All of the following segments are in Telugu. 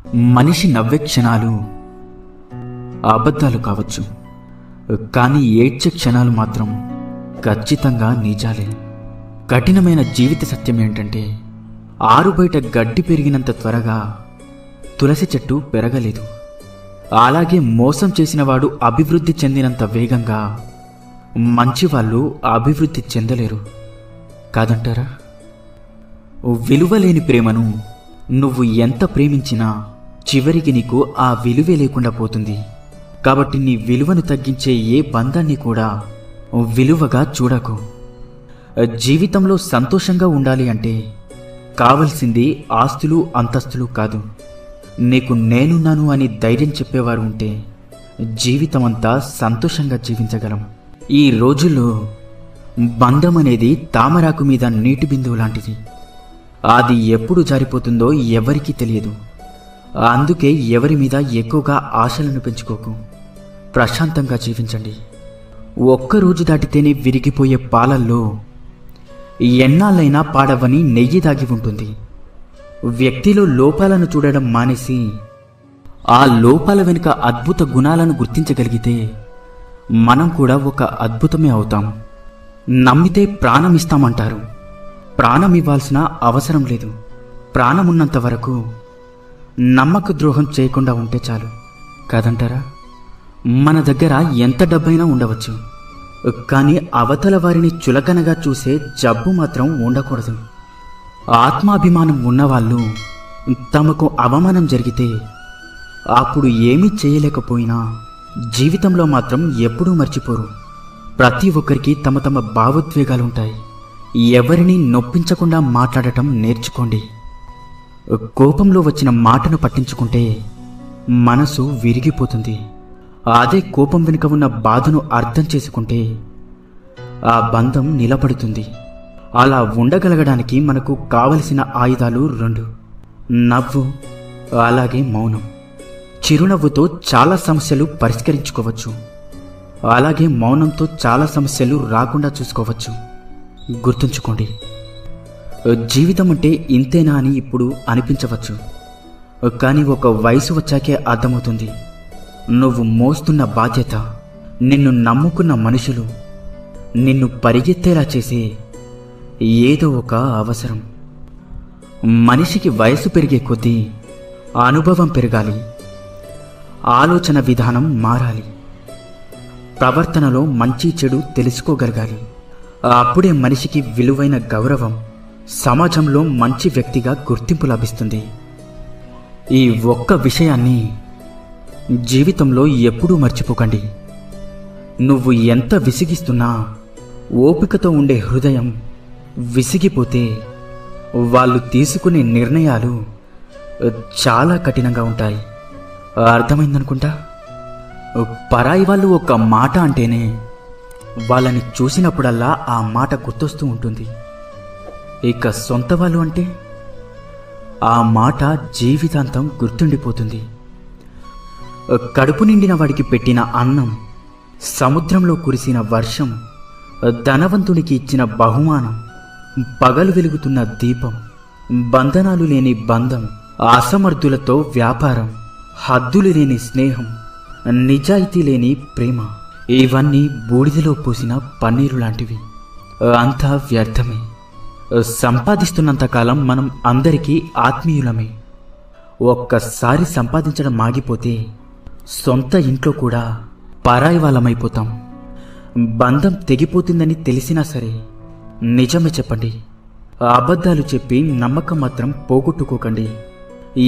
మనిషి నవ్వే క్షణాలు అబద్ధాలు కావచ్చు, కానీ ఏడ్చే క్షణాలు మాత్రం ఖచ్చితంగా నిజాలే. కఠినమైన జీవిత సత్యం ఏంటంటే, ఆరుబయట గడ్డి పెరిగినంత త్వరగా తులసి చెట్టు పెరగలేదు. అలాగే మోసం చేసినవాడు అభివృద్ధి చెందినంత వేగంగా మంచివాళ్ళు అభివృద్ధి చెందలేరు కాదంటారా? విలువలేని ప్రేమను నువ్వు ఎంత ప్రేమించినా చివరికి నీకు ఆ విలువే లేకుండా పోతుంది. కాబట్టి నీ విలువను తగ్గించే ఏ బంధాన్ని కూడా విలువగా చూడకు. జీవితంలో సంతోషంగా ఉండాలి అంటే కావలసింది ఆస్తులు అంతస్తులు కాదు. నీకు నేనున్నాను అని ధైర్యం చెప్పేవారు ఉంటే జీవితమంతా సంతోషంగా జీవించగలం. ఈ రోజుల్లో బంధం అనేది తామరాకు మీద నీటి బిందువు లాంటిది. అది ఎప్పుడు జారిపోతుందో ఎవరికీ తెలియదు. అందుకే ఎవరి మీద ఎక్కువగా ఆశలను పెంచుకోకు. ప్రశాంతంగా జీవించండి. ఒక్కరోజు దాటితేనే విరిగిపోయే పాలల్లో ఎన్నాళ్ళైనా పాడవని నెయ్యి దాగి ఉంటుంది. వ్యక్తిలో లోపాలను చూడడం మానేసి ఆ లోపాల వెనుక అద్భుత గుణాలను గుర్తించగలిగితే మనం కూడా ఒక అద్భుతమే అవుతాం. నమ్మితే ప్రాణం ఇస్తామంటారు. ప్రాణం ఇవ్వాల్సిన అవసరం లేదు. ప్రాణమున్నంత వరకు నమ్మక ద్రోహం చేయకుండా ఉంటే చాలు కాదంటారా? మన దగ్గర ఎంత డబ్బైనా ఉండవచ్చు, కానీ అవతల వారిని చులకనగా చూసే జబ్బు మాత్రం ఉండకూడదు. ఆత్మాభిమానం ఉన్నవాళ్ళు తమకు అవమానం జరిగితే అప్పుడు ఏమీ చేయలేకపోయినా జీవితంలో మాత్రం ఎప్పుడూ మర్చిపోరు. ప్రతి ఒక్కరికి తమ తమ భావోద్వేగాలుంటాయి. ఎవరిని నొప్పించకుండా మాట్లాడటం నేర్చుకోండి. కోపంలో వచ్చిన మాటను పట్టించుకుంటే మనసు విరిగిపోతుంది. అదే కోపం వెనుక ఉన్న బాధను అర్థం చేసుకుంటే ఆ బంధం నిలబడుతుంది. అలా ఉండగలగడానికి మనకు కావలసిన ఆయుధాలు 2: నవ్వు, అలాగే మౌనం. చిరునవ్వుతో చాలా సమస్యలు పరిష్కరించుకోవచ్చు, అలాగే మౌనంతో చాలా సమస్యలు రాకుండా చూసుకోవచ్చు. గుర్తుంచుకోండి, జీవితం అంటే ఇంతేనా అని ఇప్పుడు అనిపించవచ్చు, కానీ ఒక వయసు వచ్చాకే అర్థమవుతుంది. నువ్వు మోస్తున్న బాధ్యత, నిన్ను నమ్ముకున్న మనుషులు, నిన్ను పరిగెత్తేలా చేసే ఏదో ఒక అవసరం. మనిషికి వయసు పెరిగే కొద్దీ అనుభవం పెరగాలి, ఆలోచన విధానం మారాలి, ప్రవర్తనలో మంచి చెడు తెలుసుకోగలగాలి. అప్పుడే మనిషికి విలువైన గౌరవం, సమాజంలో మంచి వ్యక్తిగా గుర్తింపు లభిస్తుంది. ఈ ఒక్క విషయాన్ని జీవితంలో ఎప్పుడూ మర్చిపోకండి. నువ్వు ఎంత విసిగిస్తున్నా ఓపికతో ఉండే హృదయం విసిగిపోతే వాళ్ళు తీసుకునే నిర్ణయాలు చాలా కఠినంగా ఉంటాయి. అర్థమైందనుకుంటా. పరాయి వాళ్ళు ఒక మాట అంటేనే వాళ్ళని చూసినప్పుడల్లా ఆ మాట గుర్తొస్తూ ఉంటుంది. ఇక సొంత వాళ్ళు అంటే ఆ మాట జీవితాంతం గుర్తుండిపోతుంది. కడుపు నిండిన వాడికి పెట్టిన అన్నం, సముద్రంలో కురిసిన వర్షం, ధనవంతునికి ఇచ్చిన బహుమానం, పగలు వెలుగుతున్న దీపం, బంధనాలు లేని బంధం, అసమర్థులతో వ్యాపారం, హద్దులు లేని స్నేహం, నిజాయితీ లేని ప్రేమ, ఇవన్నీ బూడిదలో పోసిన పన్నీరు లాంటివి. అంతా వ్యర్థమే. సంపాదిస్తున్నంతకాలం మనం అందరికీ ఆత్మీయులమే. ఒక్కసారి సంపాదించడం ఆగిపోతే సొంత ఇంట్లో కూడా పరాయి వాళ్ళమైపోతాం. బంధం తెగిపోతుందని తెలిసినా సరే నిజమే చెప్పండి. అబద్ధాలు చెప్పి నమ్మకం మాత్రం పోగొట్టుకోకండి.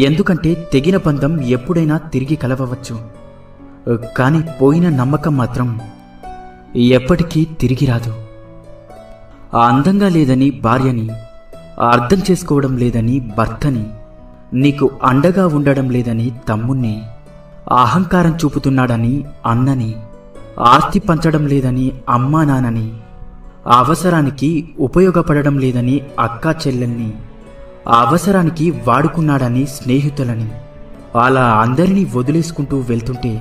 ఎందుకంటే తెగిన బంధం ఎప్పుడైనా తిరిగి కలవవచ్చు, కానీ పోయిన నమ్మకం మాత్రం ఎప్పటికీ తిరిగి రాదు. అందంగా లేదని భార్యని, అర్థం చేసుకోవడం లేదని భర్తని, నీకు అండగా ఉండడం లేదని తమ్ముణ్ణి, అహంకారం చూపుతున్నాడని అన్నని, ఆస్తి పంచడం లేదని అమ్మా నాన్నని, అవసరానికి ఉపయోగపడడం లేదని అక్కా చెల్లెల్ని, అవసరానికి వాడుకున్నాడని స్నేహితులని, అలా అందరినీ వదిలేసుకుంటూ వెళ్తుంటే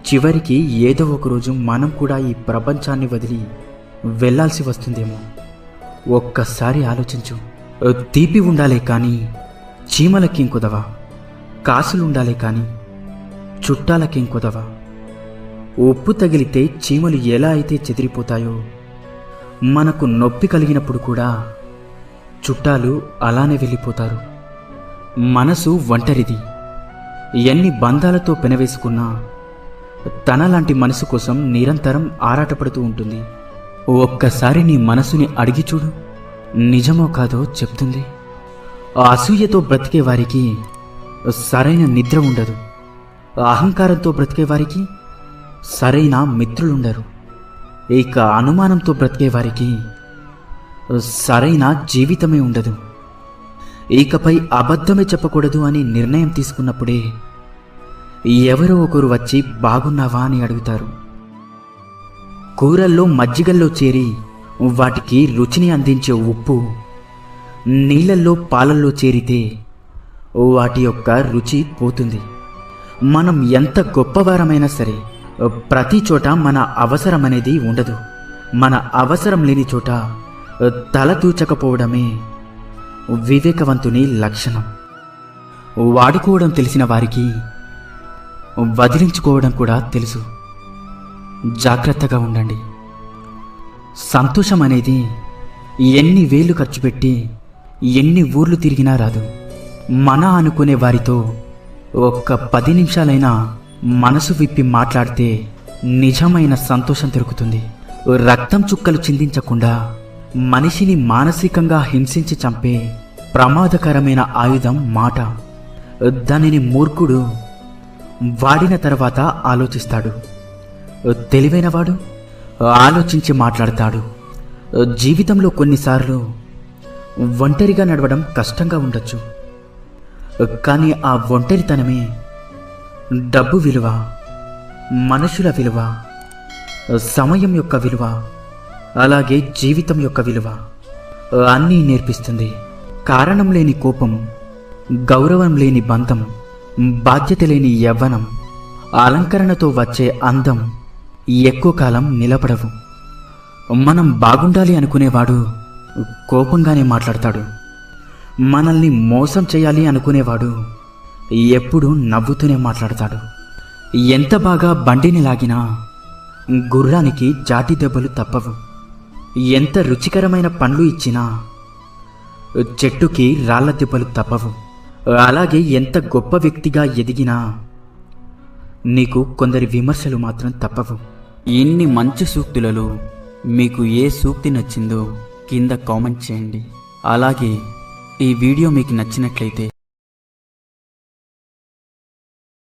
చివరికి ఏదో ఒకరోజు మనం కూడా ఈ ప్రపంచాన్ని వదిలి వెళ్లాల్సి వస్తుందేమో. ఒక్కసారి ఆలోచించు. తీపి ఉండాలే కానీ చీమలకి కుదవా, కాసులుండాలే కాని చుట్టాలకేం కొదవ. ఉప్పు తగిలితే చీమలు ఎలా అయితే చెదిరిపోతాయో, మనకు నొప్పి కలిగినప్పుడు కూడా చుట్టాలు అలానే వెళ్ళిపోతారు. మనసు ఒంటరిది. ఎన్ని బంధాలతో పెనవేసుకున్నా తనలాంటి మనసు కోసం నిరంతరం ఆరాటపడుతూ ఉంటుంది. ఒక్కసారి నీ మనసుని అడిగి చూడు, నిజమో కాదో చెప్తుంది. అసూయతో బ్రతికే వారికి సరైన నిద్ర ఉండదు. అహంకారంతో బ్రతికే వారికి సరైన మిత్రులుండరు. ఇక అనుమానంతో బ్రతికే వారికి సరైన జీవితమే ఉండదు. ఇకపై అబద్ధమే చెప్పకూడదు అని నిర్ణయం తీసుకున్నప్పుడే ఎవరో ఒకరు వచ్చి బాగున్నావా అని అడుగుతారు. కూరల్లో మజ్జిగల్లో చేరి వాటికి రుచిని అందించే ఉప్పు నీళ్ళల్లో పాలల్లో చేరితే వాటి యొక్క రుచి పోతుంది. మనం ఎంత గొప్పవారమైనా సరే ప్రతి చోట మన అవసరం అనేది ఉండదు. మన అవసరం లేని చోట తల దూచకపోవడమే వివేకవంతుని లక్షణం. వాడుకోవడం తెలిసిన వారికి వదిలించుకోవడం కూడా తెలుసు. జాగ్రత్తగా ఉండండి. సంతోషం అనేది ఎన్ని వేలు ఖర్చు పెట్టి ఎన్ని ఊర్లు తిరిగినా రాదు. మన అనుకునే వారితో ఒక్క 10 నిమిషాలైనా మనసు విప్పి మాట్లాడితే నిజమైన సంతోషం దొరుకుతుంది. రక్తం చుక్కలు చిందించకుండా మనిషిని మానసికంగా హింసించి చంపే ప్రమాదకరమైన ఆయుధం మాట. దానిని మూర్ఖుడు వాడిన తర్వాత ఆలోచిస్తాడు. తెలివైనవాడు ఆలోచించి మాట్లాడతాడు. జీవితంలో కొన్నిసార్లు ఒంటరిగా నడవడం కష్టంగా ఉండొచ్చు. కానీ ఆ ఒంటరితనమే డబ్బు విలువ, మనుషుల విలువ, సమయం యొక్క విలువ, అలాగే జీవితం యొక్క విలువ అన్నీ నేర్పిస్తుంది. కారణం లేని కోపం, గౌరవం లేని బంధం, బాధ్యత లేని యవ్వనం, అలంకరణతో వచ్చే అందం ఎక్కువ కాలం నిలబడవు. మనం బాగుండాలి అనుకునేవాడు కోపంగానే మాట్లాడతాడు. మనల్ని మోసం చేయాలి అనుకునేవాడు ఎప్పుడూ నవ్వుతూనే మాట్లాడతాడు. ఎంత బాగా బండిని లాగినా గుర్రానికి జాటి దెబ్బలు తప్పవు. ఎంత రుచికరమైన పండ్లు ఇచ్చినా చెట్టుకి రాళ్ల దెబ్బలు తప్పవు. అలాగే ఎంత గొప్ప వ్యక్తిగా ఎదిగినా నీకు కొందరి విమర్శలు మాత్రం తప్పవు. ఇన్ని మంచి సూక్తులలో మీకు ఏ సూక్తి నచ్చిందో కింద కామెంట్ చేయండి. అలాగే ఈ వీడియో మీకు నచ్చినట్లయితే